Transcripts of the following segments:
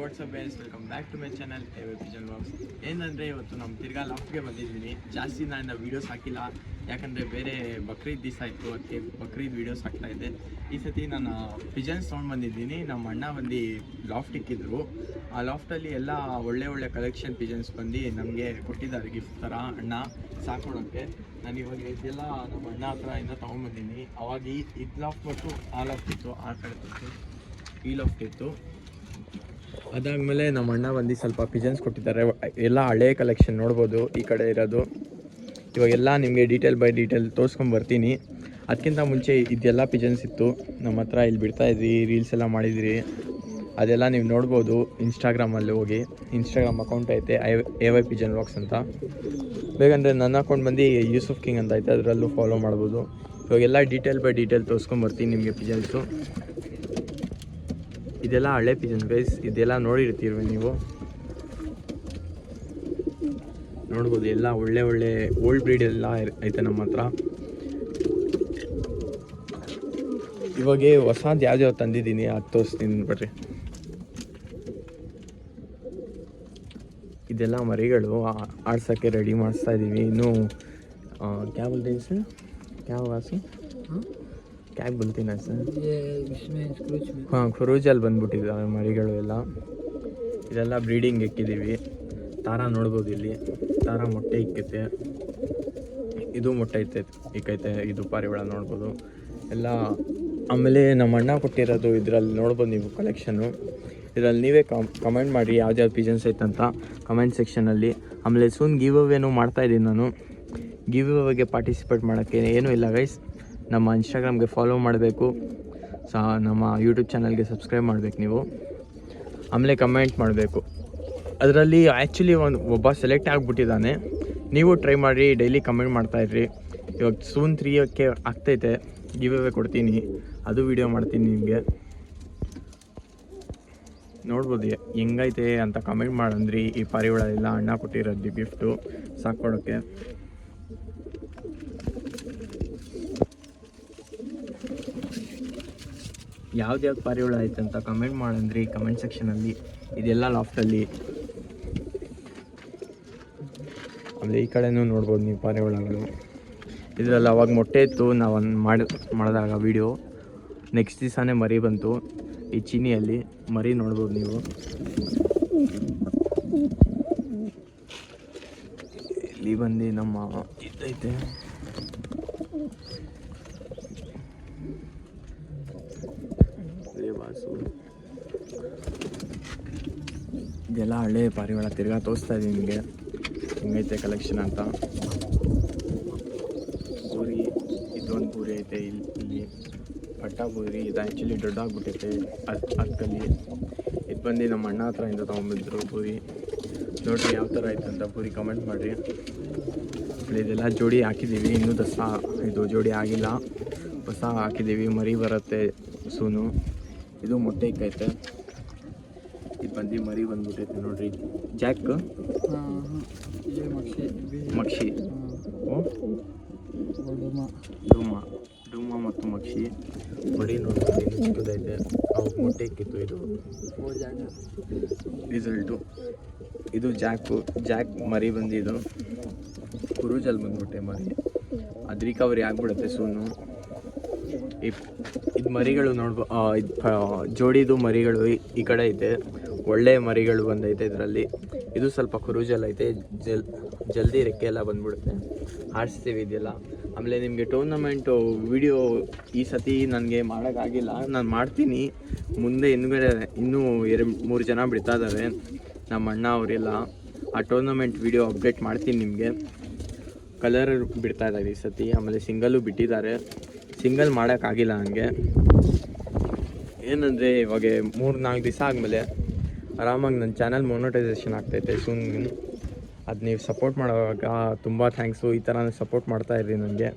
WhatsApp guys, welcome back to my channel pigeon vlogs. ಏನಂದರೆ ಇವತ್ತು ನಮ್ಮ ತಿರ್ಗಾ ಲಾಫ್ಟ್ಗೆ ಬಂದಿದ್ದೀನಿ. ಜಾಸ್ತಿ ನಾನು ವೀಡಿಯೋಸ್ ಹಾಕಿಲ್ಲ, ಯಾಕಂದರೆ ಬೇರೆ ಬಕ್ರೀದ್ ದಿವಸ ಇತ್ತು, ಅದಕ್ಕೆ ಬಕ್ರೀದ್ ವೀಡಿಯೋಸ್ ಹಾಕ್ತಾಯಿದ್ದೆ. ಈ ಸತಿ ನಾನು ಪಿಜನ್ಸ್ ತೊಗೊಂಡು ಬಂದಿದ್ದೀನಿ. ನಮ್ಮ ಅಣ್ಣ ಬಂದು ಲಾಫ್ಟ್ ಇಕ್ಕಿದ್ರು. ಆ ಲಾಫ್ಟಲ್ಲಿ ಎಲ್ಲ ಒಳ್ಳೆ ಕಲೆಕ್ಷನ್ ಪಿಜನ್ಸ್ ಬಂದು ನಮಗೆ ಕೊಟ್ಟಿದ್ದಾರೆ ಗಿಫ್ಟ್ ಥರ ಅಣ್ಣ ಸಾಕೊಳೋಕ್ಕೆ. ನಾನು ಇವಾಗ ಇದೆಲ್ಲ ನಮ್ಮ ಅಣ್ಣ ಹತ್ರ ಇಂದ ತೊಗೊಂಡ್ಬಂದೀನಿ. ಅವಾಗ ಇದು ಲಾಫ್ಟ್ ಬಂತು, ಆ ಲಾಫ್ಟ್ ಇತ್ತು, ಆ ಕಡೆ ಇತ್ತು, ಈ ಲಾಫ್ಟ್ ಇತ್ತು. ಅದಾದಮೇಲೆ ನಮ್ಮ ಅಣ್ಣ ಬಂದು ಸ್ವಲ್ಪ ಪಿಜನ್ಸ್ ಕೊಟ್ಟಿದ್ದಾರೆ. ಎಲ್ಲ ಹಳೆ ಕಲೆಕ್ಷನ್ ನೋಡ್ಬೋದು ಈ ಕಡೆ ಇರೋದು. ಇವಾಗೆಲ್ಲ ನಿಮಗೆ ಡೀಟೇಲ್ ಬೈ ಡೀಟೇಲ್ ತೋರಿಸ್ಕೊಂಡು ಬರ್ತೀನಿ. ಅದಕ್ಕಿಂತ ಮುಂಚೆ ಇದೆಲ್ಲ ಪಿಜನ್ಸ್ ಇತ್ತು ನಮ್ಮ ಹತ್ರ, ಇಲ್ಲಿ ಬಿಡ್ತಾಯಿದ್ವಿ, ರೀಲ್ಸ್ ಎಲ್ಲ ಮಾಡಿದ್ರಿ. ಅದೆಲ್ಲ ನೀವು ನೋಡ್ಬೋದು ಇನ್ಸ್ಟಾಗ್ರಾಮಲ್ಲಿ ಹೋಗಿ. ಇನ್ಸ್ಟಾಗ್ರಾಮ್ ಅಕೌಂಟ್ ಐತೆ AY ಪಿಜನ್ ವ್ಲಾಗ್ಸ್ ಅಂತ. ಬೇಕಂದರೆ ನನ್ನ ಅಕೌಂಟ್ ಬಂದು ಯೂಸುಫ್ ಕಿಂಗ್ ಅಂತ ಐತೆ, ಅದರಲ್ಲೂ ಫಾಲೋ ಮಾಡ್ಬೋದು. ಇವಾಗೆಲ್ಲ ಡೀಟೇಲ್ ಬೈ ಡೀಟೇಲ್ ತೋರಿಸ್ಕೊಂಡು ಬರ್ತೀನಿ ನಿಮಗೆ ಪಿಜನ್ಸು. ಇದೆಲ್ಲ ಹಳೆ ಪಿಜನ್ ಗೈಸ್, ಇದೆಲ್ಲ ನೋಡಿರ್ತೀವಿ ನೀವು. ನೋಡ್ಬೋದು ಎಲ್ಲ ಒಳ್ಳೆ ಓಲ್ಡ್ ಬ್ರೀಡ್ ಎಲ್ಲ ಐತೆ ನಮ್ಮ ಹತ್ರ. ಇವಾಗ ಹೊಸದು ಯಾವ್ದು ತಂದಿದ್ದೀನಿ ಅದು ತೋರಿಸ್ತೀನಿ ಬರ್ರಿ. ಇದೆಲ್ಲ ಮರಿಗಳು ಆಡ್ಸೋಕ್ಕೆ ರೆಡಿ ಮಾಡಿಸ್ತಾ ಇದ್ದೀವಿ. ಇನ್ನೂ ಕ್ಯಾಬ್ बोलते सर, क्या होगा सर? Cab बोलತೀನಿ sir. ಹಾಂ, ಖುರೂಜಲ್ಲಿ ಬಂದ್ಬಿಟ್ಟಿದ್ದಾವೆ ಮರಿಗಳು ಎಲ್ಲ. ಇದೆಲ್ಲ ಬ್ರೀಡಿಂಗ್ ಇಕ್ಕಿದ್ದೀವಿ. ತಾರ ನೋಡ್ಬೋದು, ಇಲ್ಲಿ ತಾರ ಮೊಟ್ಟೆ ಇಕ್ಕೈತೆ, ಇದು ಮೊಟ್ಟೆ ಇಕ್ಕೈತೆ, ಇದು ಪಾರಿವಾಳ ನೋಡ್ಬೋದು ಎಲ್ಲ. ಆಮೇಲೆ ನಮ್ಮ ಅಣ್ಣ ಕೊಟ್ಟಿರೋದು ಇದರಲ್ಲಿ ನೋಡ್ಬೋದು ನೀವು ಕಲೆಕ್ಷನ್ನು. ಇದರಲ್ಲಿ ನೀವೇ ಕಮೆಂಟ್ ಮಾಡಿ ಯಾವ್ದು ಪಿಜನ್ಸ್ ಐತಂತ ಕಮೆಂಟ್ ಸೆಕ್ಷನಲ್ಲಿ. ಆಮೇಲೆ ಸೂನ್ ಗಿವ್ ಅವೇನೂ ಮಾಡ್ತಾಯಿದ್ದೀನಿ ನಾನು. ಗಿವ್ ಅವೇಗೆ ಪಾರ್ಟಿಸಿಪೇಟ್ ಮಾಡೋಕ್ಕೆ ಏನೂ ಇಲ್ಲ ಗೈಸ್. ನಮ್ಮ ಇನ್ಸ್ಟಾಗ್ರಾಮ್ಗೆ ಫಾಲೋ ಮಾಡಬೇಕು, ನಮ್ಮ ಯೂಟ್ಯೂಬ್ ಚಾನಲ್ಗೆ ಸಬ್ಸ್ಕ್ರೈಬ್ ಮಾಡಬೇಕು ನೀವು. ಆಮೇಲೆ ಕಮೆಂಟ್ ಮಾಡಬೇಕು. ಅದರಲ್ಲಿ ಆ್ಯಕ್ಚುಲಿ ಒಬ್ಬ ಸೆಲೆಕ್ಟ್ ಆಗಿಬಿಟ್ಟಿದ್ದಾನೆ. ನೀವು ಟ್ರೈ ಮಾಡಿ, ಡೈಲಿ ಕಮೆಂಟ್ ಮಾಡ್ತಾಯಿದ್ರಿ. ಇವಾಗ ಸೂನ್ 3ಕ್ಕೆ ಆಗ್ತೈತೆ, ಗಿವ್ ಅವೇ ಕೊಡ್ತೀನಿ, ಅದು ವೀಡಿಯೋ ಮಾಡ್ತೀನಿ ನಿಮಗೆ. ನೋಡ್ಬೋದು ಹೆಂಗೈತೆ ಅಂತ ಕಮೆಂಟ್ ಮಾಡಂದ್ರಿ. ಈ ಪಾರಿವಾಳ ಎಲ್ಲ ಅಣ್ಣ ಕೊಟ್ಟಿರೋದು ಗಿಫ್ಟು ಸಾಕೊಡೋಕ್ಕೆ. ಯಾವ್ದು ಪಾರಿವಾಳ ಐತೆ ಅಂತ ಕಮೆಂಟ್ ಮಾಡಂದ್ರಿ ಕಮೆಂಟ್ ಸೆಕ್ಷನಲ್ಲಿ. ಇದೆಲ್ಲ ಲಾಫ್ಟಲ್ಲಿ. ಆಮೇಲೆ ಈ ಕಡೆನೂ ನೋಡ್ಬೋದು ನೀವು ಪಾರಿವಾಳಗಳು. ಇದರಲ್ಲಿ ಅವಾಗ ಮೊಟ್ಟೆ ಇತ್ತು, ನಾವು ಮಾಡಿದಾಗ ವೀಡಿಯೋ. ನೆಕ್ಸ್ಟ್ ದಿವಸನೇ ಮರಿ ಬಂತು ಈ ಚೀನಿಯಲ್ಲಿ. ಮರಿ ನೋಡ್ಬೋದು ನೀವು. ಇಲ್ಲಿ ಬಂದು ನಮ್ಮ ಇದೈತೆ, ಬಾಸು. ಇದೆಲ್ಲ ಹಳೆ ಪಾರಿವಾಳ ತಿರ್ಗಾ ತೋರಿಸ್ತಾ ಇದ್ದೀನಿ ನಿಮಗೆ ಹೆಂಗೈತೆ ಕಲೆಕ್ಷನ್ ಅಂತ. ಬೂರಿ, ಇದೊಂದು ಬೂರಿ ಐತೆ ಇಲ್ಲಿ ಪಟ್ಟ ಬೂರಿ. ಇದು ಆ್ಯಕ್ಚುಲಿ ದೊಡ್ಡಾಗ್ಬಿಟ್ಟೈತೆ ಅದಕ್ಕಲ್ಲಿ. ಇದು ಬಂದು ನಮ್ಮ ಅಣ್ಣ ಹತ್ರ ಇಂದ ತೊಗೊಂಬಂದಿದ್ರು ಬೂರಿ. ನೋಡಿರಿ ಯಾವ ಥರ ಐತೆ ಅಂತ ಬೂರಿ ಕಮೆಂಟ್ ಮಾಡಿರಿ. ಇದೆಲ್ಲ ಜೋಡಿ ಹಾಕಿದ್ದೀವಿ, ಇನ್ನೂ ಇದು ಜೋಡಿ ಆಗಿಲ್ಲ, ಹೊಸ ಹಾಕಿದ್ದೀವಿ. ಮರಿ ಬರುತ್ತೆ ಸೂನು. ಇದು ಮೊಟ್ಟೆ ಇಕ್ಕೈತೆ. ಇದು ಬಂದು ಮರಿ ಬಂದ್ಬಿಟ್ಟೈತೆ ನೋಡ್ರಿ. ಜಾಕ್ ಮಕ್ಷಿ, ಡೂಮಾ ಮತ್ತು ಮಕ್ಷಿ ಮರಿ ನೋಡ್ಬೋದು. ಇನ್ನು ಚಿಕ್ಕದೈತೆ, ಅವು ಮೊಟ್ಟೆ ಇಕ್ಕಿತ್ತು. ಇದು ರಿಸಲ್ಟು. ಇದು ಜಾಕ್ ಮರಿ ಬಂದಿದ್ದು ಕುರೂಜಲ್ಲಿ ಬಂದ್ಬಿಟ್ಟೆ ಮರಿ. ಅದು ರಿಕವರಿ ಆಗಿಬಿಡುತ್ತೆ ಸೂನು. ಇದು ಮರಿಗಳು ಜೋಡಿದು ಮರಿಗಳು ಈ ಕಡೆ ಐತೆ. ಒಳ್ಳೆ ಮರಿಗಳು ಬಂದೈತೆ ಇದರಲ್ಲಿ. ಇದು ಸ್ವಲ್ಪ ಕುರೂಜಲ್ ಐತೆ, ಜಲ್ದಿ ರೆಕ್ಕೆ ಎಲ್ಲ ಬಂದ್ಬಿಡುತ್ತೆ. ಆಡಿಸ್ತೀವಿ ಇದೆಲ್ಲ. ಆಮೇಲೆ ನಿಮಗೆ ಟೂರ್ನಮೆಂಟು ವಿಡಿಯೋ ಈ ಸತಿ ನನಗೆ ಮಾಡೋಕ್ಕಾಗಿಲ್ಲ, ನಾನು ಮಾಡ್ತೀನಿ ಮುಂದೆ. ಇನ್ನೂ 2-3 ಜನ ಬಿಡ್ತಾ ಇದ್ದಾರೆ ನಮ್ಮ ಅಣ್ಣ ಅವರೆಲ್ಲ. ಆ ಟೂರ್ನಮೆಂಟ್ ವಿಡಿಯೋ ಅಪ್ಡೇಟ್ ಮಾಡ್ತೀನಿ ನಿಮಗೆ. ಕಲರ್ ಬಿಡ್ತಾ ಇದ್ದಾರೆ ಈ ಸತಿ. ಆಮೇಲೆ ಸಿಂಗಲ್ಲು ಬಿಟ್ಟಿದ್ದಾರೆ. ಸಿಂಗಲ್ ಮಾಡೋಕ್ಕಾಗಿಲ್ಲ ನನಗೆ. ಏನಂದರೆ ಇವಾಗ 3-4 ದಿವಸ ಆದಮೇಲೆ ಆರಾಮಾಗಿ ನನ್ನ ಚಾನಲ್ ಮೊನಟೈಸೇಷನ್ ಆಗ್ತೈತೆ ಸೂನ್. ಅದು ನೀವು ಸಪೋರ್ಟ್ ಮಾಡೋವಾಗ ತುಂಬ ಥ್ಯಾಂಕ್ಸು. ಈ ಥರನೇ ಸಪೋರ್ಟ್ ಮಾಡ್ತಾಯಿದ್ರಿ ನನಗೆ.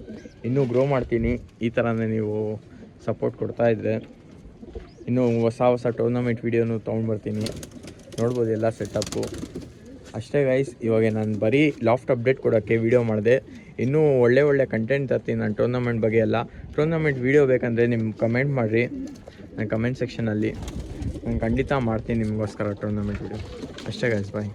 ಇನ್ನೂ ಗ್ರೋ ಮಾಡ್ತೀನಿ ಈ ಥರನೇ ನೀವು ಸಪೋರ್ಟ್ ಕೊಡ್ತಾಯಿದ್ರೆ. ಇನ್ನೂ ಹೊಸ ಟೂರ್ನಮೆಂಟ್ ವೀಡಿಯೋನು ತೊಗೊಂಡ್ಬರ್ತೀನಿ. ನೋಡ್ಬೋದು ಎಲ್ಲ ಸೆಟಪ್ಪು ಅಷ್ಟೇ ಗೈಸ್. ಇವಾಗ ನಾನು ಬರೀ ಲಾಫ್ಟ್ ಅಪ್ಡೇಟ್ ಕೊಡೋಕ್ಕೆ ವೀಡಿಯೋ ಮಾಡಿದೆ. ಇನ್ನೂ ಒಳ್ಳೆ ಕಂಟೆಂಟ್ ತರ್ತೀನಿ ನಾನು ಟೂರ್ನಮೆಂಟ್ ಬಗ್ಗೆ ಎಲ್ಲ. ಟೂರ್ನಮೆಂಟ್ ವೀಡಿಯೋ ಬೇಕಂದರೆ ನಿಮ್ಮ ಕಮೆಂಟ್ ಮಾಡಿರಿ ನನ್ನ ಕಮೆಂಟ್ ಸೆಕ್ಷನಲ್ಲಿ. ನಾನು ಖಂಡಿತ ಮಾಡ್ತೀನಿ ನಿಮಗೋಸ್ಕರ ಟೂರ್ನಮೆಂಟ್ ವಿಡಿಯೋ. ಅಷ್ಟೇ ಗೈಸ್, ಬಾಯ್.